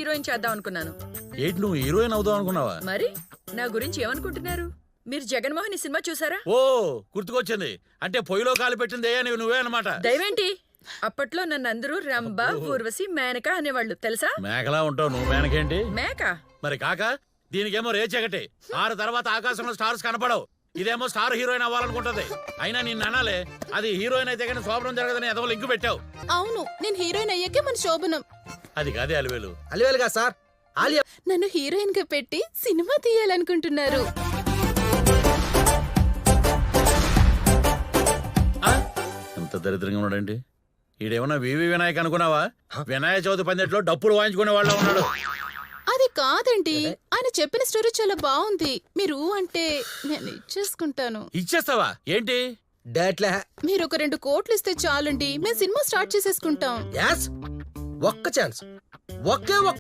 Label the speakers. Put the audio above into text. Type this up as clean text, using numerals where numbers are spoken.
Speaker 1: Heroine చేద్దాం అనుకున్నాను.
Speaker 2: ఏంటి నువ్వు హీరోయిన్ అవుదాం అనుకున్నావా?
Speaker 1: మరి నా గురించి ఏమనుకుంటున్నారు? మీరు జగన్మోహన్ సినిమా చూసారా?
Speaker 2: ఓ గుర్తుకొచ్చింది. అంటే పొయ్యిలో కాలు పెట్టింది నువ్వే అన్నమాట.
Speaker 1: దయవేంటి? అప్పట్లో నన్ను అందరూ రంభ, ఊర్వశి, మేనక అనేవాళ్ళు తెలుసా?
Speaker 2: మేకలా ఉంటావు నువ్వు. మేనకేంటి?
Speaker 1: మేక
Speaker 2: మరి కాక దీనికేమో రేచగటి 6 తర్వాత ఆకాశంలో స్టార్స్ కనపడవు. ఇదేమో స్టార్ హీరోయిన్ అవ్వాలనుకుంటది. అయినా నిన్ను అనాలే, అది హీరోయిన్ అయితే కానీ శోభనం జరగదని ఎదవ లింకు పెట్టావు.
Speaker 3: అవును, నేను హీరోయిన్ అయ్యాకే మన శోభనం.
Speaker 2: అది కాదే అలివేలు.
Speaker 4: అలివేలుగా సార్, ఆలియా
Speaker 3: నన్ను హీరోయిన్ గా పెట్టి సినిమా తీయాలనుకుంటున్నారు.
Speaker 2: ఎంత దరిద్రంగా ఉన్నాడండి ఈడేమన్నా వివి వినాయక్ అనుకున్నావా? వినాయక చవితి పందిట్లో డప్పులు వాయించుకునే వాళ్ళ ఉన్నాడు.
Speaker 3: అది కాదండి, ఆయన చెప్పిన స్టోరీ చాలా బాగుంది. మీరు అంటే నేను ఇచ్చేసుకుంటాను.
Speaker 2: ఇచ్చేస్తావా ఏంటి?
Speaker 4: డేట్లే
Speaker 3: మీరు ఒక 2 కోట్లు ఇస్తే చాలండి, మేము సినిమా స్టార్ట్ చేసేసుకుంటాం.
Speaker 4: ఒక్క ఛాన్స్, ఒకే ఒక్క